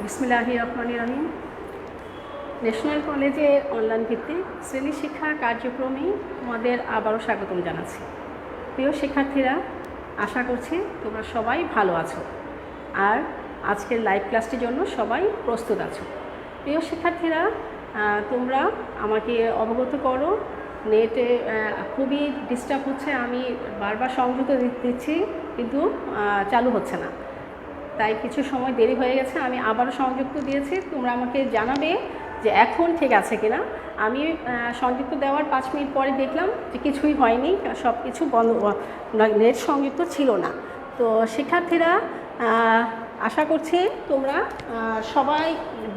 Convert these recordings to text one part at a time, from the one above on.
বিসমিল্লাহির রহমানির রহিম। ন্যাশনাল কলেজের অনলাইন ভিত্তিক শ্রেণী শিক্ষা কার্যক্রমে তোমাদের আবারও স্বাগতম জানাচ্ছি। প্রিয় শিক্ষার্থীরা, আশা করছি তোমরা সবাই ভালো আছো আর আজকের লাইভ ক্লাসটির জন্য সবাই প্রস্তুত আছো। প্রিয় শিক্ষার্থীরা, তোমরা আমাকে অবগত করো, নেটে খুবই ডিস্টার্ব হচ্ছে। আমি বারবার সংযুক্ত দিচ্ছি কিন্তু চালু হচ্ছে না, তাই কিছু সময় দেরি হয়ে গেছে। আমি আবারও সংযুক্ত দিয়েছি, তোমরা আমাকে জানাবে যে এখন ঠিক আছে কিনা। আমি সংযুক্ত দেওয়ার 5 মিনিট পরে দেখলাম যে কিছুই হয়নি, সব কিছু বন্ধ, নেট সংযুক্ত ছিল না। তো শিক্ষার্থীরা, আশা করছি তোমরা সবাই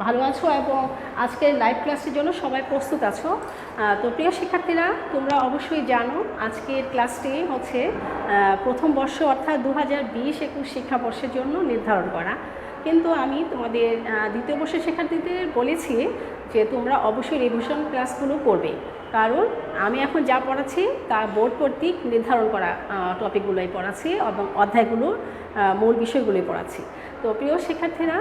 ভালো আছো এবং আজকের লাইভ ক্লাসের জন্য সবাই প্রস্তুত আছো। তো প্রিয় শিক্ষার্থীরা, তোমরা অবশ্যই জানো আজকের ক্লাসটি হচ্ছে প্রথম বর্ষ অর্থাৎ 2020-21 শিক্ষাবর্ষের জন্য নির্ধারণ করা। কিন্তু আমি তোমাদের দ্বিতীয় বর্ষের শিক্ষার্থীদের বলেছি যে তোমরা অবশ্যই রিভিশন ক্লাসগুলো করবে, কারণ আমি এখন যা পড়াচ্ছি তা বোর্ড কর্তৃক নির্ধারণ করা টপিকগুলোই পড়াচ্ছি এবং অধ্যায়গুলোর মূল বিষয়গুলোই পড়াচ্ছি। তো প্রিয় শিক্ষার্থীরা,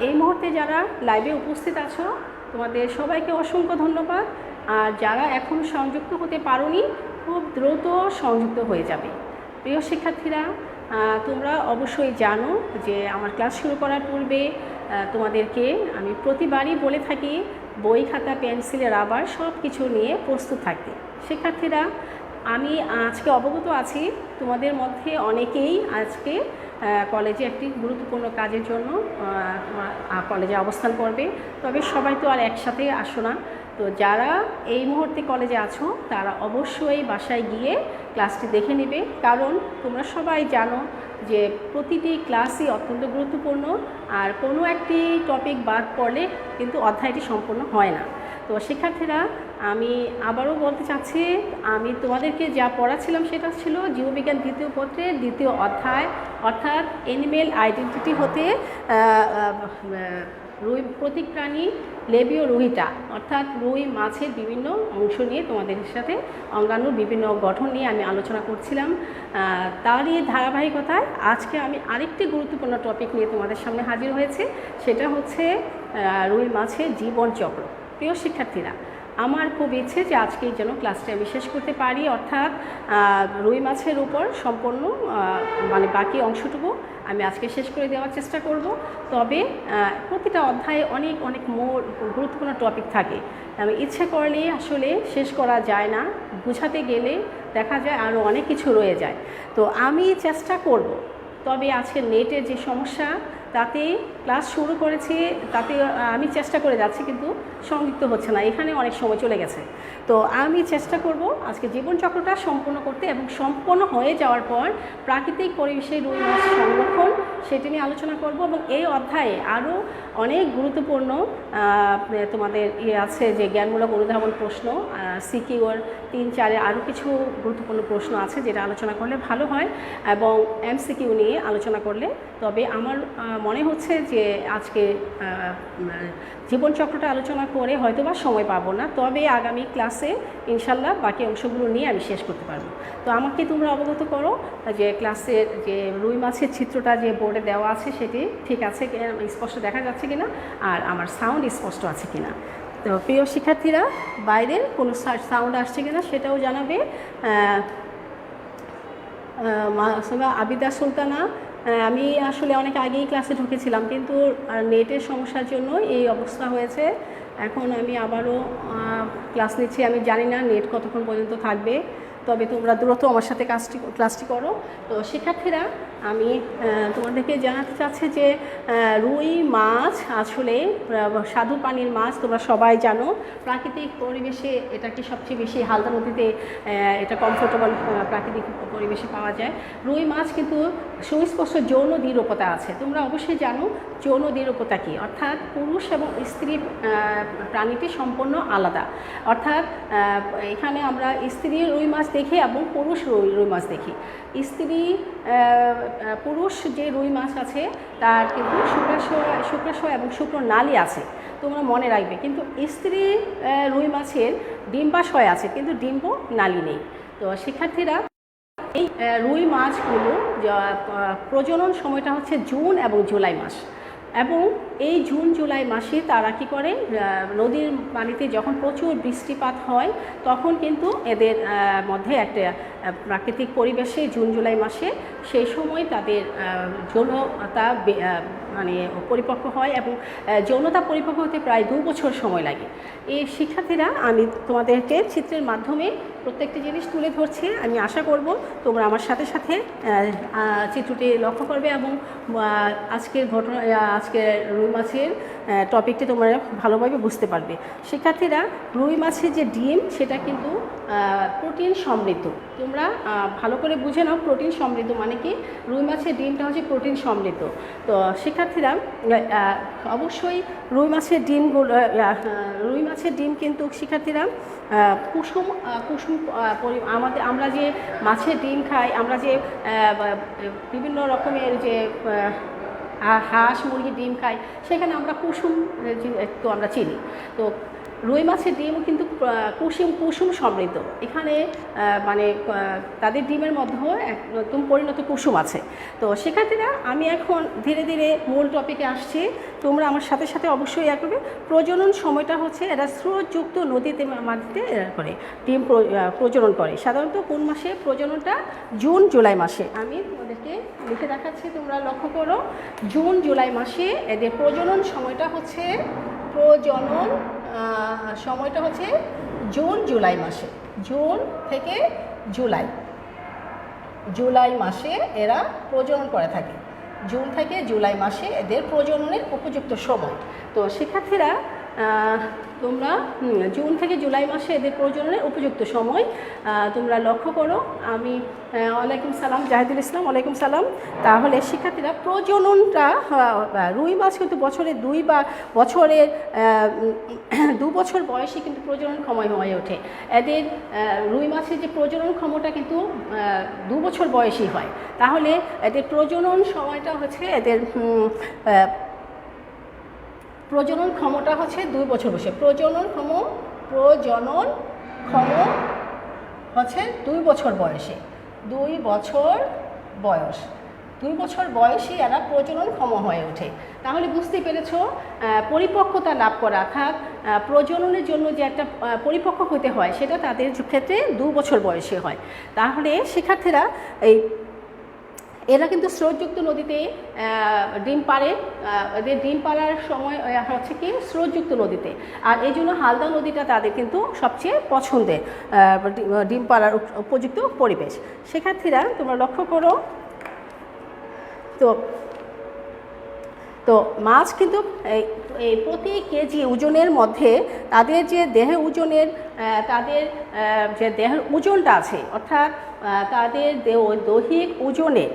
এই মুহূর্তে যারা লাইভে উপস্থিত আছো তোমাদের সবাইকে অসংখ্য ধন্যবাদ। আর যারা এখন সংযুক্ত হতে পারোনি, খুব দ্রুত সংযুক্ত হয়ে যাবে। প্রিয় শিক্ষার্থীরা, তোমরা অবশ্যই জানো যে আমার ক্লাস শুরু করার পূর্বে তোমাদেরকে আমি প্রতিবারই বলে থাকি বই, খাতা, পেন্সিল, রাবার সব কিছু নিয়ে প্রস্তুত থাকতে। শিক্ষার্থীরা, আমি আজকে অবগত আছি তোমাদের মধ্যে অনেকেই আজকে কলেজে একটি গুরুত্বপূর্ণ কাজের জন্য কলেজে অবস্থান করবে, তবে সবাই তো আর একসাথে আসো না। তো যারা এই মুহূর্তে কলেজে আছো তারা অবশ্যই বাসায় গিয়ে ক্লাসটি দেখে নেবে, কারণ তোমরা সবাই জানো যে প্রতিটি ক্লাসই অত্যন্ত গুরুত্বপূর্ণ, আর কোনো একটি টপিক বাদ পড়লে কিন্তু অধ্যায়টি সম্পূর্ণ হয় না। তো শিক্ষার্থীরা, আমি আবারও বলতে চাচ্ছি, আমি তোমাদেরকে যা পড়াচ্ছিলাম সেটা ছিল জীববিজ্ঞান দ্বিতীয় পত্রের দ্বিতীয় অধ্যায়, অর্থাৎ অ্যানিমেল আইডেন্টিটি হতে রুই প্রতীক প্রাণী লেবীয় রুহিটা, অর্থাৎ রুই মাছের বিভিন্ন অংশ নিয়ে তোমাদের সাথে অঙ্গাণুর বিভিন্ন গঠন নিয়ে আমি আলোচনা করছিলাম। তারই ধারাবাহিকতায় আজকে আমি আরেকটি গুরুত্বপূর্ণ টপিক নিয়ে তোমাদের সামনে হাজির হয়েছে, সেটা হচ্ছে রুই মাছের জীবনচক্র। প্রিয় শিক্ষার্থীরা, আমার খুব ইচ্ছে যে আজকেই যেন ক্লাসটি আমি শেষ করতে পারি, অর্থাৎ রুই মাছের উপর সম্পূর্ণ বাকি অংশটুকু আমি আজকে শেষ করে দেওয়ার চেষ্টা করব। তবে প্রতিটা অধ্যায়ে অনেক অনেক গুরুত্বপূর্ণ টপিক থাকে, আমি ইচ্ছে করলে আসলে শেষ করা যায় না, বোঝাতে গেলে দেখা যায় আরও অনেক কিছু রয়ে যায়। তো আমি চেষ্টা করব, তবে আজকে নেটের যে সমস্যা তাতে ক্লাস শুরু করেছি, তাতে আমি চেষ্টা করে যাচ্ছি কিন্তু সংযুক্ত হচ্ছে না, এখানে অনেক সময় চলে গেছে। তো আমি চেষ্টা করব আজকে জীবনচক্রটা সম্পূর্ণ করতে, এবং সম্পূর্ণ হয়ে যাওয়ার পর প্রাকৃতিক পরিবেশে রুই মাছ সংরক্ষণ সেটি নিয়ে আলোচনা করব। এবং এই অধ্যায়ে আরও অনেক গুরুত্বপূর্ণ তোমাদের আছে যে জ্ঞানমূলক অনুধাবন প্রশ্ন, সিকিউর 3-4-এর আরও কিছু গুরুত্বপূর্ণ প্রশ্ন আছে যেটা আলোচনা করলে ভালো হয়, এবং এমসিকিউ নিয়ে আলোচনা করলে। তবে আমার মনে হচ্ছে যে আজকে জীবনচক্রটা আলোচনা করে হয়তোবা সময় পাবো না, তবে আগামী ক্লাসে ইনশাল্লাহ বাকি অংশগুলো নিয়ে আমি শেষ করতে পারবো। তো আমাকে তোমরা অবগত করো যে ক্লাসের যে রুই মাছের চিত্রটা যে বোর্ডে দেওয়া আছে সেটি ঠিক আছে, স্পষ্ট দেখা যাচ্ছে কিনা, আর আমার সাউন্ড স্পষ্ট আছে কিনা। তো প্রিয় শিক্ষার্থীরা, বাইরের কোনো সাউন্ড আসছে কিনা সেটাও জানাবে। আবিদা সুলতানা, আমি আসলে অনেক আগেই ক্লাসে ঢুকেছিলাম কিন্তু নেটের সমস্যার জন্য এই অবস্থা হয়েছে। এখন আমি আবারও ক্লাস নিচ্ছি, আমি জানি না নেট কতক্ষণ পর্যন্ত থাকবে, তবে তোমরা দ্রুত আমার সাথে ক্লাসটি করো। তো শিক্ষার্থীরা, আমি তোমাদেরকে জানাতে চাচ্ছি যে রুই মাছ আসলে স্বাদু পানির মাছ, তোমরা সবাই জানো। প্রাকৃতিক পরিবেশে এটাকে সবচেয়ে বেশি হালদা নদীতে এটা কমফোর্টেবল প্রাকৃতিক পরিবেশে পাওয়া যায়। রুই মাছ কিন্তু সুস্পষ্ট যৌন দ্বিরূপতা আছে। তোমরা অবশ্যই জানো যৌন দ্বিরূপতা কী, অর্থাৎ পুরুষ এবং স্ত্রী প্রাণীটি সম্পূর্ণ আলাদা। অর্থাৎ এখানে আমরা স্ত্রী রুই মাছ দেখি এবং পুরুষ রুই মাছ দেখি। পুরুষ যে রুই মাছ আছে তার কিন্তু শুক্রাশয় এবং শুক্রনালী আছে, তোমরা মনে রাখবে। কিন্তু স্ত্রী রুই মাছের ডিম্বাশয় আছে কিন্তু ডিম্ব নালী নেই। তো শিক্ষার্থীরা, এই রুই মাছগুলো প্রজনন সময়টা হচ্ছে জুন এবং জুলাই মাস। এবং এই জুন জুলাই মাসে তারা কী করে, নদীর পানিতে যখন প্রচুর বৃষ্টিপাত হয় তখন কিন্তু এদের মধ্যে একটা প্রাকৃতিক পরিবেশে জুন জুলাই মাসে সেই সময় তাদের যৌনতা মানে পরিপক্ক হয় এবং যৌনতা পরিপক্ক হতে প্রায় 2 বছর সময় লাগে। এই শিক্ষার্থীরা আমি তোমাদেরকে চিত্রের মাধ্যমে প্রত্যেকটি জিনিস তুলে ধরছি। আমি আশা করব তোমরা আমার সাথে সাথে চিত্রটি লক্ষ্য করবে এবং আজকের রুই মাছের টপিকটি তোমরা ভালোভাবে বুঝতে পারবে। শিক্ষার্থীরা, রুই মাছের যে ডিম সেটা কিন্তু প্রোটিন সমৃদ্ধ। তোমরা ভালো করে বুঝে নাও প্রোটিন সমৃদ্ধ মানে কি। রুই মাছের ডিমটা হচ্ছে প্রোটিন সমৃদ্ধ। তো শিক্ষার্থীরা, অবশ্যই রুই মাছের ডিম কিন্তু শিক্ষার্থীরা কুসুম আমরা যে মাছের ডিম খাই, আমরা যে বিভিন্ন রকমের যে হাঁস মুরগির ডিম খাই, সেখানে আমরা কুসুম একটু আমরা চিনি। তো রুই মাছের ডিমও কিন্তু কুসুম সমৃদ্ধ। এখানে মানে তাদের ডিমের মধ্যেও একদম পরিণত কুসুম আছে। তো শিক্ষার্থীরা, আমি এখন ধীরে ধীরে মূল টপিকে আসছি। তোমরা আমার সাথে সাথে অবশ্যই করবে। প্রজনন সময়টা হচ্ছে এরা স্রোতযুক্ত নদীতে মাটিতে করে ডিম প্রজনন করে। সাধারণত কোন মাসে প্রজননটা? জুন জুলাই মাসে। আমি তোমাদেরকে লিখে দেখাচ্ছি, তোমরা লক্ষ্য করো। জুন জুলাই মাসে এদের প্রজনন সময়টা হচ্ছে জুন জুলাই মাসে। জুন থেকে জুলাই মাসে এরা প্রজনন করে থাকে। জুন থেকে জুলাই মাসে এদের প্রজননের উপযুক্ত সময়। তো শিক্ষার্থীরা, তোমরা জুন থেকে জুলাই মাসে এদের প্রজননের উপযুক্ত সময় তোমরা লক্ষ্য করো। আমি ওয়ালাইকুম সালাম, জাহিদুল ইসলাম, ওয়ালাইকুম সালাম। তাহলে শিক্ষার্থীরা, প্রজননটা রুই মাছ কিন্তু বছরে 2 বছর বয়সে কিন্তু প্রজনন ক্ষম হয়ে ওঠে। এদের রুই মাছের যে প্রজনন ক্ষমতা কিন্তু 2 বছর বয়সী হয়। তাহলে এদের প্রজনন সময়টা হচ্ছে প্রজনন ক্ষমতা হচ্ছে 2 বছর বয়সে। প্রজনন ক্ষম হচ্ছে 2 বছর বয়সে। 2 বছর বয়সে এরা প্রজনন ক্ষম হয়ে ওঠে। তাহলে বুঝতে পেরেছ, পরিপক্কতা লাভ করা, অর্থাৎ প্রজননের জন্য যে একটা পরিপক্ক হতে হয় সেটা তাদের ক্ষেত্রে 2 বছর বয়সে হয়। তাহলে শিক্ষার্থীরা, এরা কিন্তু স্রোতযুক্ত নদীতে ডিম পাড়ে। এদের ডিম পাড়ার সময় হচ্ছে কি স্রোতযুক্ত নদীতে। আর এই জন্য হালদা নদীটা তাদের কিন্তু সবচেয়ে পছন্দের ডিম পাড়ার উপযুক্ত পরিবেশ। শিক্ষার্থীরা, তোমরা লক্ষ্য করো। তো মাছ কিন্তু এই প্রতি কেজি ওজনের মধ্যে তাদের যে দেহের ওজনটা আছে, অর্থাৎ তাদের দৈহিক ওজনে,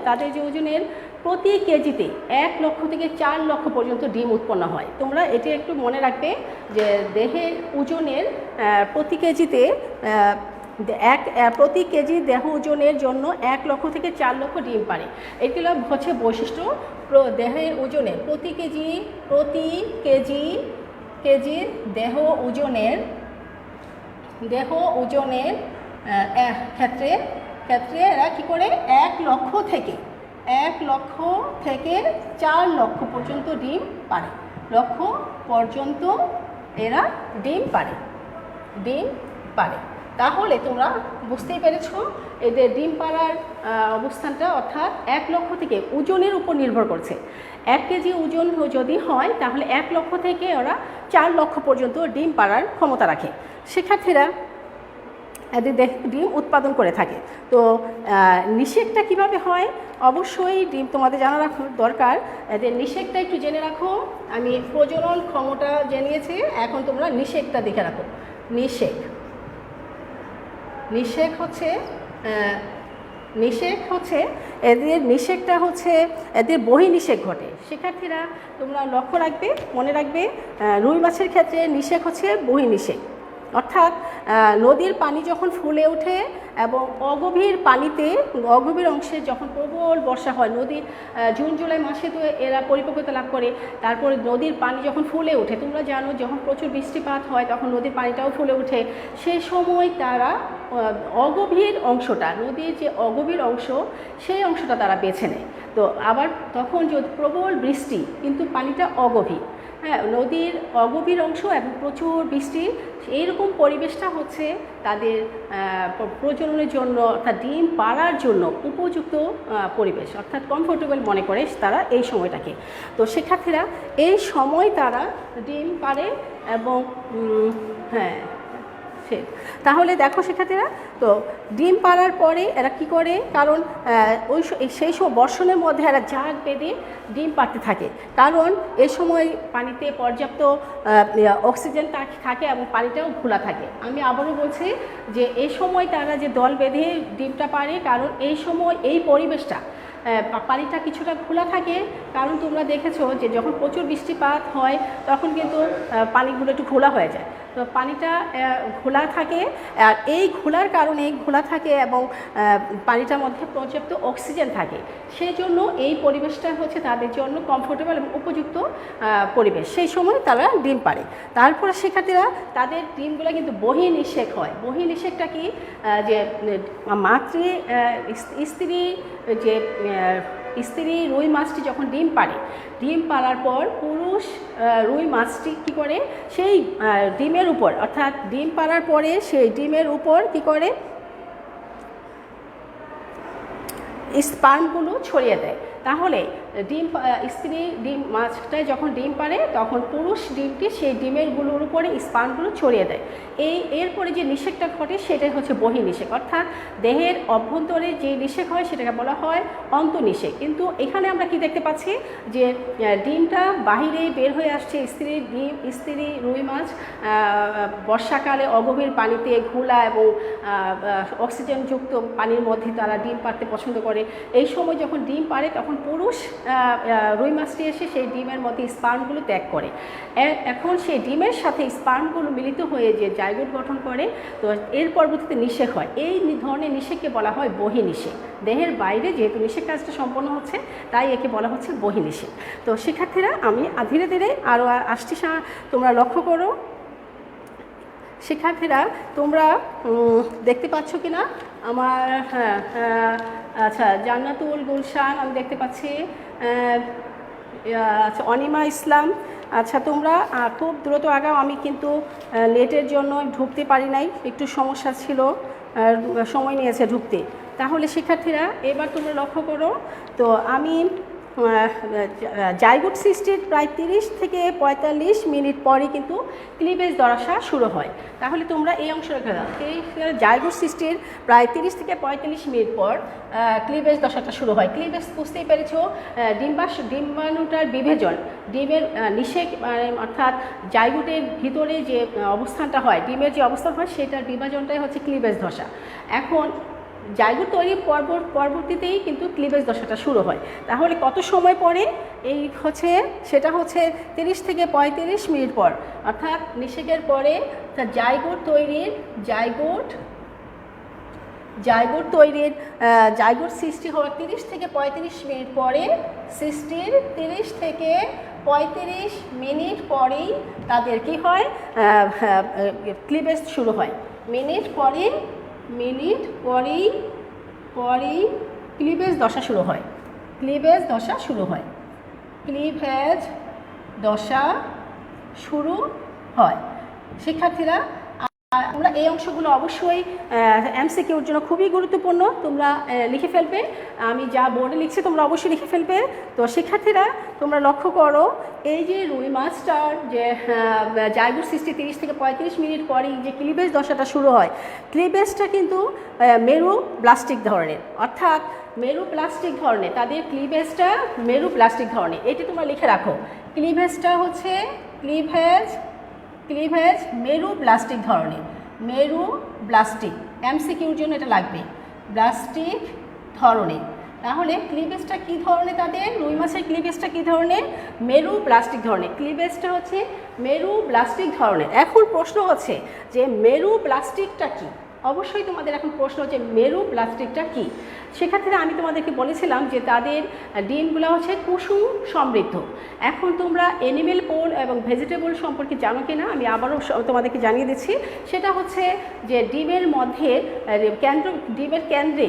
তাদের যে ওজনের প্রতি কেজিতে 1 লক্ষ থেকে 4 লক্ষ পর্যন্ত ডিম উৎপন্ন হয়। তোমরা এটি একটু মনে রাখবে যে দেহের ওজনের প্রতি কেজিতে প্রতি কেজি দেহ ওজনের জন্য 1 লক্ষ থেকে 4 লক্ষ ডিম পারে। এগুলো হচ্ছে বৈশিষ্ট্য। দেহের ওজনের প্রতি কেজি দেহ ওজনের ক্ষেত্রে এরা কী করে 1 লক্ষ থেকে 4 লক্ষ পর্যন্ত ডিম পারে। এরা ডিম পারে। তাহলে তোমরা বুঝতেই পেরেছ এদের ডিম পাড়ার অবস্থানটা, অর্থাৎ 1 লক্ষ থেকে ওজনের উপর নির্ভর করছে। 1 কেজি ওজন যদি হয় তাহলে 1 লক্ষ থেকে ওরা 4 লক্ষ পর্যন্ত ডিম পাড়ার ক্ষমতা রাখে। শিক্ষার্থীরা, এদের ডিম উৎপাদন করে থাকে। তো নিষেকটা কিভাবে হয়? অবশ্যই ডিম তোমাদের জানা রাখা দরকার। এদের নিষেকটা একটু জেনে রাখো। আমি প্রজনন ক্ষমতা জেনেছি, এখন তোমরা নিষেকটা দেখে রাখো। নিষেক হচ্ছে এদের নিষেকটা হচ্ছে এদের বহির্নিষেক ঘটে। শিক্ষার্থীরা, তোমরা লক্ষ্য রাখবে, মনে রাখবে, রুই মাছের ক্ষেত্রে নিষেক হচ্ছে বহির্নিষেক। অর্থাৎ নদীর পানি যখন ফুলে ওঠে এবং অগভীর অংশে যখন প্রবল বর্ষা হয়, নদীর জুন জুলাই মাসে তো এরা পরিপক্কতা লাভ করে। তারপরে নদীর পানি যখন ফুলে ওঠে, তোমরা জানো যখন প্রচুর বৃষ্টিপাত হয় তখন নদীর পানিটাও ফুলে ওঠে। সেই সময় তারা নদীর যে অগভীর অংশ সেই অংশটা তারা বেছে নেয়। তো আবার তখন যদি প্রবল বৃষ্টি, কিন্তু পানিটা অগভীর, হ্যাঁ, নদীর অগভীর অংশ এবং প্রচুর বৃষ্টি, এইরকম পরিবেশটা হচ্ছে তাদের প্রজননের জন্য অর্থাৎ ডিম পাড়ার জন্য উপযুক্ত পরিবেশ, অর্থাৎ কমফোর্টেবল মনে করে তারা এই সময়টাকে। তো শিক্ষার্থীরা এই সময় তারা ডিম পাড়ে এবং হ্যাঁ তাহলে দেখো শিক্ষার্থীরা, তো ডিম পাড়ার পরে এরা কী করে, কারণ সেই সব বর্ষণের মধ্যে এরা জাগ বেঁধে ডিম পাড়তে থাকে, কারণ এ সময় পানিতে পর্যাপ্ত অক্সিজেন থাকে এবং পানিটাও খোলা থাকে। আমি আবারও বলছি যে এই সময় তারা যে দল বেঁধে ডিমটা পাড়ে, কারণ এই সময় এই পরিবেশটা পানিটা কিছুটা খোলা থাকে, কারণ তোমরা দেখেছো যে যখন প্রচুর বৃষ্টিপাত হয় তখন কিন্তু পানিগুলো একটু খোলা হয়ে যায়, তো পানিটা খোলা থাকে, আর এই খোলার কারণে খোলা থাকে এবং পানিটার মধ্যে পর্যাপ্ত অক্সিজেন থাকে, সেই জন্য এই পরিবেশটা হচ্ছে তাদের জন্য কমফোর্টেবল এবং উপযুক্ত পরিবেশ, সেই সময় তারা ডিম পাড়ে। তারপরে শিক্ষার্থীরা তাদের ডিমগুলো কিন্তু বহির্নিষেক হয়। বহির্নিষেকটা কি, যে স্ত্রী রুই মাছটি যখন ডিম পাড়ে, ডিম পাড়ার পর পুরুষ রুই মাছটি কী করে, সেই ডিমের উপর, অর্থাৎ ডিম পাড়ার পরে সেই ডিমের উপর কী করে, স্পার্মগুলো ছড়িয়ে দেয়। তাহলে স্ত্রী ডিম মাছটায় যখন ডিম পাড়ে তখন পুরুষ ডিমটি সেই ডিমেরগুলোর উপরে স্পার্মগুলো ছড়িয়ে দেয়। এরপরে যে নিষেকটা ঘটে সেটাই হচ্ছে বহির্নিষেক, অর্থাৎ দেহের অভ্যন্তরে যে নিষেক হয় সেটাকে বলা হয় অন্তর্নিষেক। কিন্তু এখানে আমরা কি দেখতে পাচ্ছি, যে ডিমটা বাহিরে বের হয়ে আসছে, স্ত্রী রুই মাছ বর্ষাকালে অগভীর পানিতে ঘোলা এবং অক্সিজেনযুক্ত পানির মধ্যে তারা ডিম পাড়তে পছন্দ করে। এই সময় যখন ডিম পাড়ে তখন পুরুষ রুই মাছটি এসে সেই ডিমের মধ্যে স্পার্মগুলো ত্যাগ করে। এখন সেই ডিমের সাথে স্পার্মগুলো মিলিত হয়ে যে জাইগোট গঠন করে, তো এর পরবর্তীতে নিষেক হয়। এই ধরনের নিষেককে বলা হয় বহির্নিষেক। দেহের বাইরে যেহেতু নিষেক কাজটা সম্পন্ন হচ্ছে, তাই একে বলা হচ্ছে বহির্নিষেক। তো শিক্ষার্থীরা আমি ধীরে ধীরে আরও আসছি, তোমরা লক্ষ্য করো। শিক্ষার্থীরা তোমরা দেখতে পাচ্ছ কি না আমার, হ্যাঁ আচ্ছা, জান্নাতুল গুলশান আমি দেখতে পাচ্ছি, আচ্ছা অনিমা ইসলাম, আচ্ছা তোমরা খুব দ্রুত আগাও, আমি কিন্তু নেটের জন্য ঢুকতে পারি নাই, একটু সমস্যা ছিল, সময় নিয়েছে ঢুকতে। তাহলে শিক্ষার্থীরা এবার তোমরা লক্ষ্য করো, তো আমি জাইগোট সৃষ্টির প্রায় 30 থেকে 45 মিনিট পরে কিন্তু ক্লিভেজ দশা শুরু হয়। তাহলে তোমরা এই অংশ রেখে দাও, এই জাইগোট সৃষ্টির প্রায় 30 থেকে 45 মিনিট পর ক্লিভেজ দশাটা শুরু হয়। ক্লিভেজ বুঝতেই পেরেছো, ডিম্বাণুটার বিভাজন, ডিমের নিষেক অর্থাৎ জাইগোটের ভিতরে যে অবস্থানটা হয়, ডিমের যে অবস্থান হয় সেটার বিভাজনটাই হচ্ছে ক্লিভেজ দশা। এখন জাইগোট তৈরির পরবর্তীতেই কিন্তু ক্লিভেজ দশাটা শুরু হয়। তাহলে কত সময় পরে এই হচ্ছে, সেটা হচ্ছে 30 থেকে 35 মিনিট পর, অর্থাৎ নিষেকের পরে জাইগোট সৃষ্টি হওয়ার 30 থেকে 35 মিনিট পরে, সৃষ্টির 30 থেকে 35 মিনিট পরেই তাদের কি হয়, ক্লিভেজ শুরু হয়। মিনিট পরেই ক্লিভেজ দশা শুরু হয়। ক্লিভেজ দশা শুরু হয়। শিক্ষার্থীরা তোমরা এই অংশগুলো অবশ্যই এমসিকিউর জন্য খুবই গুরুত্বপূর্ণ, তোমরা লিখে ফেলবে, আমি যা বোর্ডে লিখছি তোমরা অবশ্যই লিখে ফেলবে। তো শিক্ষার্থীরা তোমরা লক্ষ্য করো, এই যে রুই মাছটার যে জাইগোট সৃষ্টি 30 থেকে 35 মিনিট পরেই যে ক্লিভেজ দশাটা শুরু হয়, ক্লিভেজটা কিন্তু মেরুপ্লাস্টিক ধরনের, অর্থাৎ মেরুপ্লাস্টিক ধরনের, তাদের ক্লিভেজটা মেরুপ্লাস্টিক ধরনের। এটি তোমরা লিখে রাখো, ক্লিভেজটা হচ্ছে ক্লিভেজ মেরুপ্লাস্টিক ধরনের, মেরুপ্লাস্টিক, এমসিকিউর জন্য এটা লাগবে, প্লাস্টিক ধরনের। তাহলে ক্লিভেজটা কী ধরনের, তাদের রুই মাছের ক্লিভেজটা কী ধরনের, মেরুপ্লাস্টিক ধরনের, ক্লিভেজটা হচ্ছে মেরুপ্লাস্টিক ধরনের। এখন প্রশ্ন হচ্ছে যে মেরুপ্লাস্টিকটা কী, অবশ্যই তোমাদের এখন প্রশ্ন হচ্ছে মেরুপ্লাস্টিকটা কী। সেক্ষেত্রে আমি তোমাদেরকে বলেছিলাম যে তাদের ডিমগুলো হচ্ছে কুসুম সমৃদ্ধ। এখন তোমরা অ্যানিমেল পোল এবং ভেজিটেবল সম্পর্কে জানো কি না, আমি আবারও তোমাদেরকে জানিয়ে দিচ্ছি। সেটা হচ্ছে যে ডিমের মধ্যে ডিমের কেন্দ্রে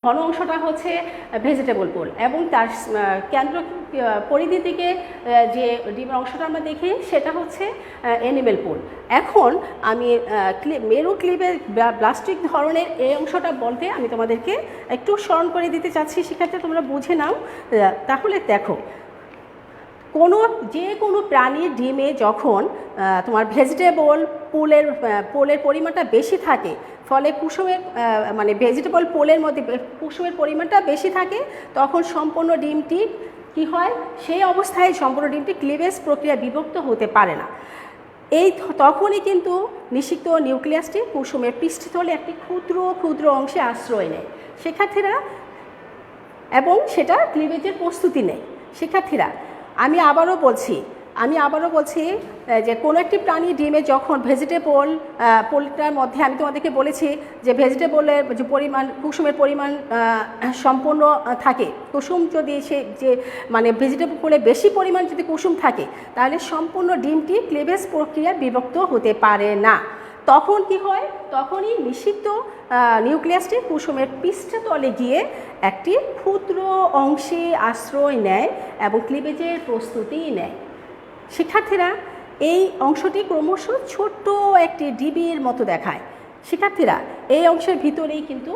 ঘন অংশটা হচ্ছে ভেজিটেবল পোল এবং তার কেন্দ্র পরিধি থেকে যে ডিমের অংশটা আমরা দেখি সেটা হচ্ছে অ্যানিমেল পোল। এখন আমি মেরু ক্লিভেজ ব্লাস্টিক ধরনের এই অংশটা বলতে আমি তোমাদেরকে একটু স্মরণ করে দিতে চাচ্ছি, সেক্ষেত্রে তোমরা বুঝে নাও। তাহলে দেখো, যে কোনো প্রাণীর ডিমে যখন তোমার ভেজিটেবল পোলের পরিমাণটা বেশি থাকে, ফলে কুসুমের মানে ভেজিটেবল পোলের মধ্যে কুসুমের পরিমাণটা বেশি থাকে, তখন সম্পূর্ণ ডিমটি কি হয়, সেই অবস্থায় সম্পূর্ণ ডিমটি ক্লিভেজ প্রক্রিয়া বিভক্ত হতে পারে না। তখনই কিন্তু নিষিক্ত নিউক্লিয়াসটি কুসুমের পৃষ্ঠতলে একটি ক্ষুদ্র ক্ষুদ্র অংশে আশ্রয় নেয় শিক্ষার্থীরা, এবং সেটা ক্লিভেজের প্রস্তুতি নেয়। শিক্ষার্থীরা আমি আবারও বলছি যে কোনো একটি প্রাণী ডিমে যখন পোলটার মধ্যে আমি তোমাদেরকে বলেছি যে ভেজিটেবলের যে পরিমাণ, কুসুমের পরিমাণ সম্পূর্ণ থাকে, কুসুম যদি মানে ভেজিটেবল পোলে বেশি পরিমাণ যদি কুসুম থাকে, তাহলে সম্পূর্ণ ডিমটি ক্লিভেজ প্রক্রিয়া বিভক্ত হতে পারে না। তখন কি হয়, তখনই নিষিক্ত নিউক্লিয়াসটি কুসুমের পৃষ্ঠতলে গিয়ে একটি ক্ষুদ্র অংশে আশ্রয় নেয় এবং ক্লিভেজের প্রস্তুতি নেয়। শিক্ষার্থীরা এই অংশটি ক্রমশ ছোট্ট একটি ডিবির মতো দেখায়। শিক্ষার্থীরা এই অংশের ভিতরেই কিন্তু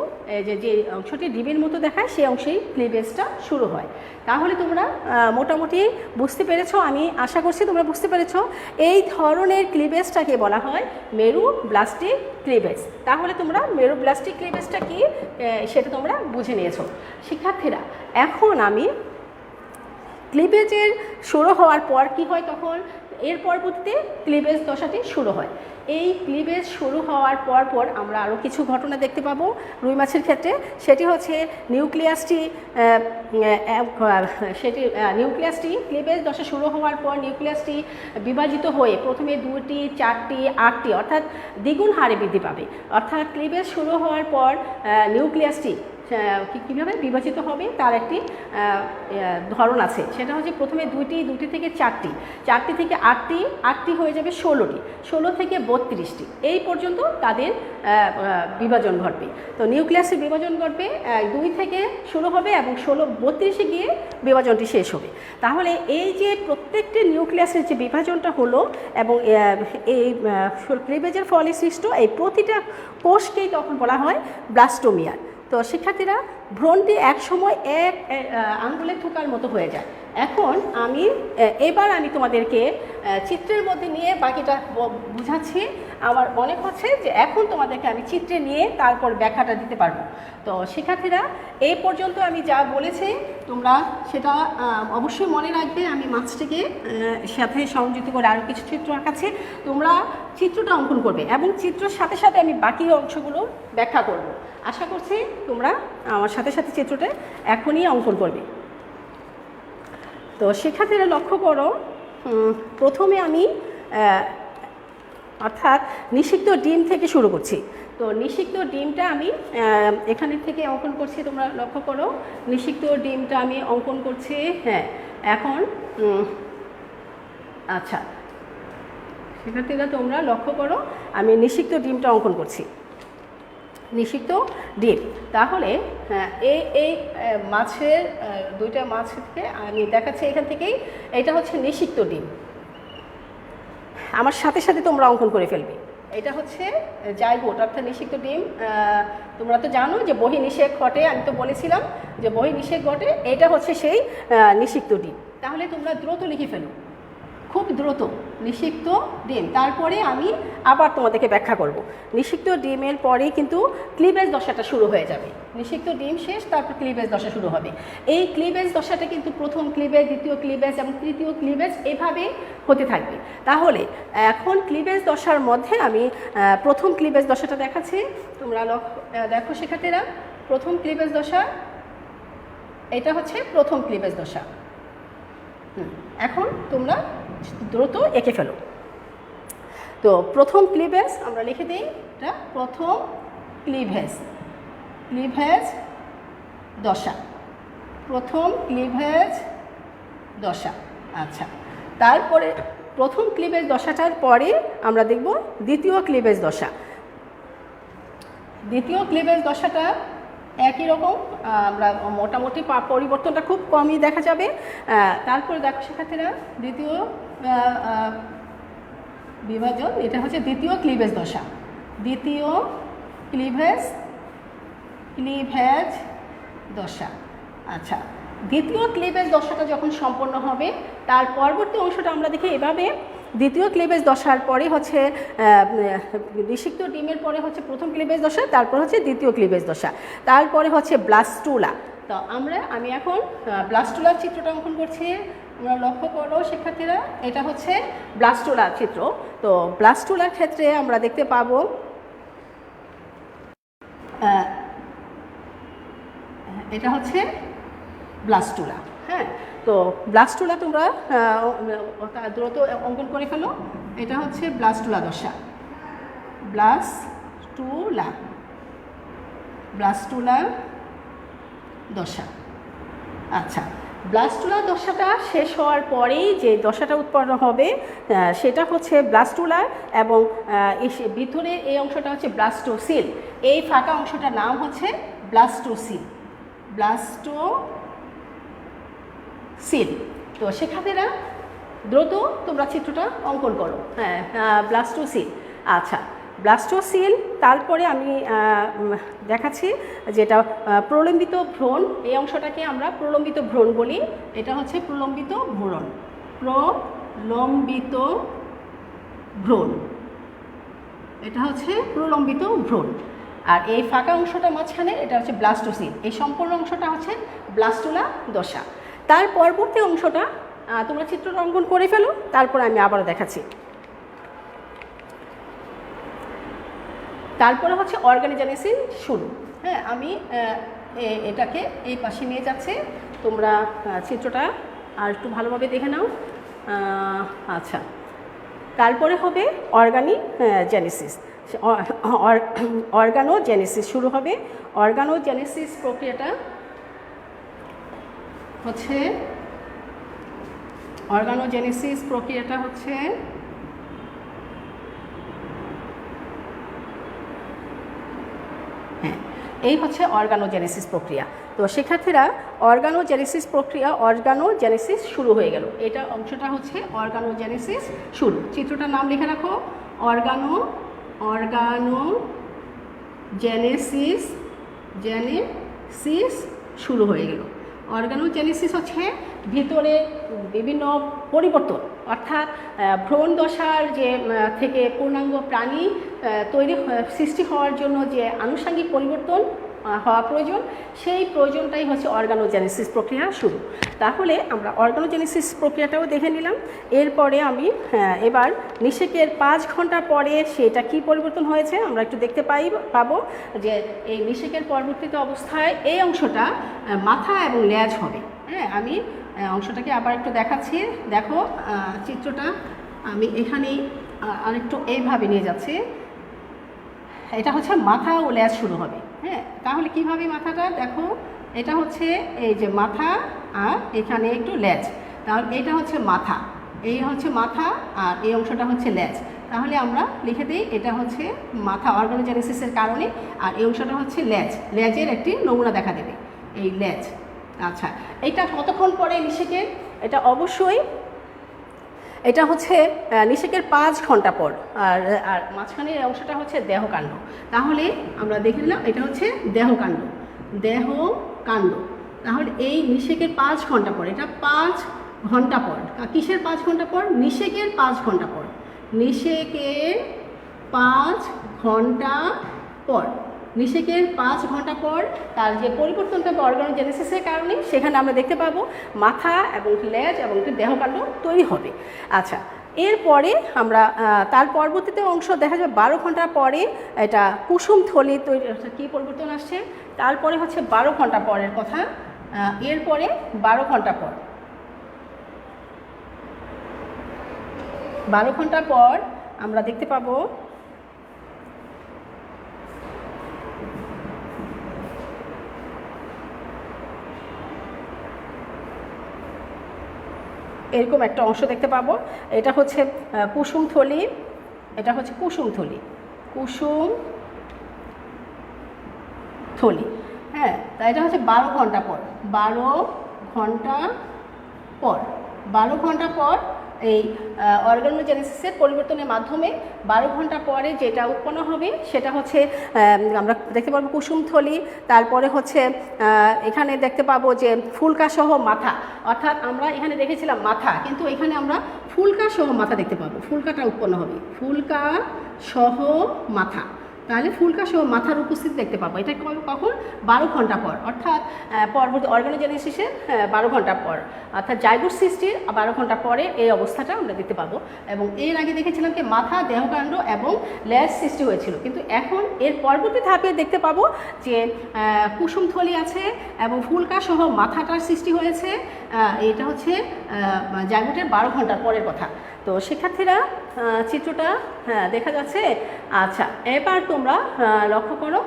যে অংশটি ডিবির মতো দেখায় সেই অংশেই ক্লিভেজটা শুরু হয়। তাহলে তোমরা মোটামুটি বুঝতে পেরেছো, আমি আশা করছি তোমরা বুঝতে পেরেছো। এই ধরনের ক্লিভেজটাকে বলা হয় মেরু ব্লাস্টিক ক্লিভেজ। তাহলে তোমরা মেরু ব্লাস্টিক ক্লিভেজটা কি সেটা তোমরা বুঝে নিয়েছো। শিক্ষার্থীরা এখন আমি ক্লিভেজের শুরু হওয়ার পর কি হয়, তখন এর পরবর্তীতে ক্লিভেজ দশাটি শুরু হয়। এই ক্লিভেজ শুরু হওয়ার পর আমরা আরও কিছু ঘটনা দেখতে পাবো রুই মাছের ক্ষেত্রে। সেটি হচ্ছে নিউক্লিয়াসটি ক্লিভেজ দশা শুরু হওয়ার পর নিউক্লিয়াসটি বিভাজিত হয়ে প্রথমে 2টি, 4টি, 8টি অর্থাৎ দ্বিগুণ হারে বৃদ্ধি পাবে। অর্থাৎ ক্লিভেজ শুরু হওয়ার পর নিউক্লিয়াসটি কীভাবে বিভাজিত হবে তার একটি ধরন আছে। সেটা হচ্ছে প্রথমে 2টি থেকে 4টি থেকে 8টি হয়ে যাবে 16টি, 16 থেকে 32টি, এই পর্যন্ত তাদের বিভাজন ঘটবে। তো নিউক্লিয়াসের বিভাজন ঘটবে 2 থেকে শুরু হবে এবং 32-এ গিয়ে বিভাজনটি শেষ হবে। তাহলে এই যে প্রত্যেকটি নিউক্লিয়াসের যে বিভাজনটা হলো এবং এই ক্লিভেজের ফলে সৃষ্ট এই প্রতিটা কোষকেই তখন বলা হয় ব্লাস্টোমিয়ার। তো শিক্ষার্থীরা ভ্রূণটি এক সময় এক আঙ্গুলের থোকার মতো হয়ে যায়। এখন এবার আমি তোমাদেরকে চিত্রের মধ্যে নিয়ে বাকিটা বুঝাচ্ছি। আমার মনে হচ্ছে যে এখন তোমাদেরকে আমি চিত্রে নিয়ে তারপর ব্যাখ্যাটা দিতে পারবো। তো শিক্ষার্থীরা এই পর্যন্ত আমি যা বলেছি তোমরা সেটা অবশ্যই মনে রাখবে। আমি মাছটিকে সাথে সংযুক্ত করে আরও কিছু চিত্র আঁকাচ্ছি, তোমরা চিত্রটা অঙ্কন করবে এবং চিত্রের সাথে সাথে আমি বাকি অংশগুলো ব্যাখ্যা করব। আশা করছি তোমরা আমার সাথে সাথে চিত্রটা এখনই অঙ্কন করবে। তো শিক্ষার্থীরা লক্ষ্য করো, প্রথমে আমি অর্থাৎ নিষিক্ত ডিম থেকে শুরু করছি। তো নিষিক্ত ডিমটা আমি এখানে থেকে অঙ্কন করছি, তোমরা লক্ষ্য করো নিষিক্ত ডিমটা আমি অঙ্কন করছি। হ্যাঁ, এখন আচ্ছা শিক্ষার্থীরা তোমরা লক্ষ্য করো, আমি নিষিক্ত ডিমটা অঙ্কন করছি, নিষিক্ত ডিম। তাহলে এই মাছের 2টা মাছ থেকে আমি দেখাচ্ছি এখান থেকেই, এটা হচ্ছে নিষিক্ত ডিম। আমার সাথে সাথে তোমরা অঙ্কন করে ফেলবে। এটা হচ্ছে জাইগোট অর্থাৎ নিষিক্ত ডিম। তোমরা তো জানো যে বহিঃনিষেক ঘটে, আমি তো বলেছিলাম যে বহিঃনিষেক ঘটে, এটা হচ্ছে সেই নিষিক্ত ডিম। তাহলে তোমরা দ্রুত লিখে ফেলো, খুব দ্রুত, নিষিক্ত ডিম। তারপরে আমি আবার তোমাদেরকে ব্যাখ্যা করব। নিষিক্ত ডিমের পরেই কিন্তু ক্লিভেজ দশাটা শুরু হয়ে যাবে। নিষিক্ত ডিম শেষ, তারপর ক্লিভেজ দশা শুরু হবে। এই ক্লিভেজ দশাটা কিন্তু প্রথম ক্লিভেজ, দ্বিতীয় ক্লিভেজ এবং তৃতীয় ক্লিভেজ এভাবে হতে থাকবে। তাহলে এখন ক্লিভেজ দশার মধ্যে আমি প্রথম ক্লিভেজ দশাটা দেখাচ্ছি, তোমরা দেখো শিক্ষার্থীরা। প্রথম ক্লিভেজ দশা, এটা হচ্ছে প্রথম ক্লিভেজ দশা। এখন তোমরা দ্রুত এঁকে ফেলো। তো প্রথম ক্লিভেজ আমরা লিখে দিই, এটা প্রথম ক্লিভেজ দশা, প্রথম ক্লিভেজ দশা। আচ্ছা, তারপরে প্রথম ক্লিভেজ দশাটার পরে আমরা দেখব দ্বিতীয় ক্লিভেজ দশা। দ্বিতীয় ক্লিভেজ দশাটা একই রকম, আমরা মোটামুটি পরিবর্তনটা খুব কমই দেখা যাবে। তারপরে দেখো শিক্ষার্থীরা দ্বিতীয় বিভাজন, এটা হচ্ছে দ্বিতীয় ক্লিভেজ দশা। দ্বিতীয় ক্লিভেজ দশা। আচ্ছা, দ্বিতীয় ক্লিভেজ দশাটা যখন সম্পন্ন হবে তার পরবর্তী অংশটা আমরা দেখি এভাবে। দ্বিতীয় ক্লিভেজ দশার পরে হচ্ছে নিষিক্ত ডিমের পরে হচ্ছে প্রথম ক্লিভেজ দশা, তারপর হচ্ছে দ্বিতীয় ক্লিভেজ দশা, তারপরে হচ্ছে ব্লাস্টুলা। তো আমি এখন ব্লাস্টুলার চিত্রটা অঙ্কন করছি। আমরা লক্ষ্য করো শিক্ষার্থীরা, এটা হচ্ছে ব্লাস্টুলার চিত্র। তো ব্লাস্টুলার ক্ষেত্রে আমরা দেখতে পাবো এটা হচ্ছে ব্লাস্টুলা। হ্যাঁ, তো ব্লাস্টুলা তোমরা দ্রুত অঙ্কন করে ফেলো। এটা হচ্ছে ব্লাস্টুলা দশা, ব্লাস্টুলা দশা। আচ্ছা, ব্লাস্টুলা দশাটা শেষ হওয়ার পরেই যে দশাটা উৎপন্ন হবে সেটা হচ্ছে ব্লাস্টুলা, এবং ভিতরে এই অংশটা হচ্ছে ব্লাস্টোসিল। এই ফাঁকা অংশটার নাম হচ্ছে ব্লাস্টোসিল। তো শিক্ষার্থীরা দ্রুত তোমরা চিত্রটা অঙ্কন করো। হ্যাঁ, ব্লাস্টোসিল। আচ্ছা, ব্লাস্টোসিল, তারপরে আমি দেখাচ্ছি যেটা প্রলম্বিত ভ্রূণ। এই অংশটাকে আমরা প্রলম্বিত ভ্রূণ বলি। এটা হচ্ছে প্রলম্বিত ভ্রূণ। এটা হচ্ছে প্রলম্বিত ভ্রূণ। আর এই ফাঁকা অংশটা মাঝখানে এটা হচ্ছে ব্লাস্টোসিল। এই সম্পূর্ণ অংশটা হচ্ছে ব্লাস্টুলা দশা। তার পরবর্তী অংশটা তোমরা চিত্রটা অঙ্কন করে ফেলো, তারপর আমি আবারও দেখাচ্ছি। তারপরে হচ্ছে অর্গানোজেনেসিস শুরু। হ্যাঁ, আমি এটাকে এই পাশে নিয়ে যাচ্ছি, তোমরা চিত্রটা আর একটু ভালোভাবে দেখে নাও। আচ্ছা, তারপরে হবে অর্গানোজেনেসিস শুরু হবে। অর্গানোজেনেসিস প্রক্রিয়াটা হচ্ছে এই হচ্ছে অর্গানোজেনেসিস প্রক্রিয়া। তো শিক্ষার্থীরা অর্গানোজেনেসিস শুরু হয়ে গেল। এটা অংশটা হচ্ছে অর্গানোজেনেসিস শুরু। চিত্রটার নাম লিখে রাখো, অর্গানোজেনেসিস শুরু হয়ে গেল। অর্গানোজেনেসিস হচ্ছে ভিতরে বিভিন্ন পরিবর্তন, অর্থাৎ ভ্রূণ দশার যে থেকে পূর্ণাঙ্গ প্রাণী সৃষ্টি হওয়ার জন্য যে আনুষঙ্গিক পরিবর্তন হওয়া প্রয়োজন, সেই প্রয়োজনটাই হচ্ছে অর্গানোজেনেসিস প্রক্রিয়া শুরু। তাহলে আমরা অর্গানোজেনেসিস প্রক্রিয়াটাও দেখে নিলাম। এরপরে আমি এবার নিষেকের 5 ঘন্টা পরে সেটা কি পরিবর্তন হয়েছে আমরা একটু দেখতে পাবো যে এই নিষেকের পরবর্তীতে অবস্থায় এই অংশটা মাথা এবং লেজ হবে। হ্যাঁ, আমি অংশটাকে আবার একটু দেখাচ্ছি। দেখো চিত্রটা আমি এখানেই আরেকটু এইভাবে নিয়ে যাচ্ছি। এটা হচ্ছে মাথা ও লেজ শুরু হবে। হ্যাঁ, তাহলে কিভাবে মাথাটা দেখো, এটা হচ্ছে এই যে মাথা আর এখানে একটু লেজ, তাহলে এটা হচ্ছে মাথা, এই হচ্ছে মাথা আর এই অংশটা হচ্ছে লেজ। তাহলে আমরা লিখে দিই এটা হচ্ছে মাথা অর্গানোজেনেসিসের কারণে, আর এই অংশটা হচ্ছে লেজের একটি নমুনা দেখা দেবে, এই লেজ। আচ্ছা, এটা কতক্ষণ পরে নিষেকের? এটা অবশ্যই এটা হচ্ছে নিষেকের 5 ঘন্টা পর। আর মাঝখানের অংশটা হচ্ছে দেহকাণ্ড। তাহলে আমরা দেখে নিলাম এটা হচ্ছে দেহকাণ্ড। তাহলে এই নিষেকের 5 ঘন্টা পর, এটা 5 ঘন্টা পর। কিসের 5 ঘন্টা পর? নিষেকের 5 ঘন্টা পর। নিষেকের 5 ঘন্টা পর, নিষেকের 5 ঘন্টা পর তার যে পরিবর্তনটা অর্গানোজেনেসিসের কারণে সেখানে আমরা দেখতে পাবো মাথা এবং লেজ এবং দেহকাণ্ড তৈরি হবে। আচ্ছা, এরপরে আমরা তার পরবর্তীতে অংশ দেখা যায় 12 ঘন্টা পরে এটা কুসুম থলি তৈরি। কী পরিবর্তন আসছে? তারপরে হচ্ছে 12 ঘন্টা পরের কথা। এরপরে 12 ঘন্টা পর, 12 ঘন্টা পর আমরা দেখতে পাবো এরকম একটা অংশ দেখতে পাবো। এটা হচ্ছে কুসুমথলি, এটা হচ্ছে কুসুমথলি। হ্যাঁ, তা এটা হচ্ছে 12 ঘন্টা পর, 12 ঘন্টা পর, 12 ঘন্টা পর এই অর্গানোজেনেসিসের পরিবর্তনের মাধ্যমে 12 ঘন্টা পরে যেটা উৎপন্ন হবে সেটা হচ্ছে আমরা দেখতে পাবো কুসুমথলি, তারপরে হচ্ছে এখানে দেখতে পাবো যে ফুলকা সহ মাথা, অর্থাৎ আমরা এখানে দেখেছিলাম মাথা, কিন্তু এখানে আমরা ফুলকা সহ মাথা দেখতে পাবো, ফুলকাটা উৎপন্ন হবে, ফুলকা সহ মাথা, তাহলে ফুলকা সহ মাথার উপস্থিতি দেখতে পাবো। এটা কখন? 12 ঘন্টা পর, অর্থাৎ পরবর্তী অর্গানোজেনেসিসের 12 ঘন্টা পর, অর্থাৎ জাইগোট সৃষ্টির 12 ঘন্টা পরে এই অবস্থাটা আমরা দেখতে পাবো। এবং এর আগে দেখেছিলাম কি মাথা, দেহকাণ্ড এবং লেজ সৃষ্টি হয়েছিল, কিন্তু এখন এর পরবর্তী ধাপে দেখতে পাবো যে কুসুমথলি আছে এবং ফুলকা সহ মাথাটার সৃষ্টি হয়েছে। এটা হচ্ছে জাইগোটের 12 ঘন্টা পরের কথা। তো শিক্ষার্থীরা চিত্রটা দেখা যাচ্ছে? আচ্ছা, এবার তোমরা লক্ষ্য করো,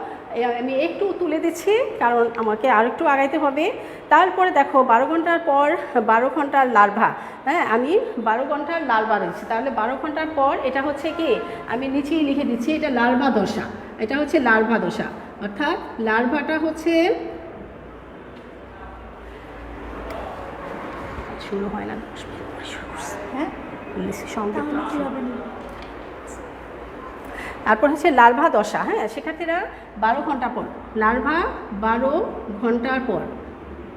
আমি একটু তুলে দিচ্ছি কারণ আমাকে আর একটু আগাইতে হবে। তারপরে দেখো 12 ঘন্টার পর 12 ঘন্টার লার্ভা, হ্যাঁ আমি 12 ঘন্টার লার্ভা দিচ্ছি, তাহলে 12 ঘন্টার পর এটা হচ্ছে কি, আমি নিচেই লিখে দিচ্ছি, এটা লার্ভা দশা, এটা হচ্ছে লার্ভা দশা, অর্থাৎ লার্ভাটা হচ্ছে শুরু হয় না, হ্যাঁ তারপর হচ্ছে লার্ভা দশা। হ্যাঁ শিক্ষার্থীরা 12 ঘন্টা পর লার্ভা, 12 ঘন্টার পর,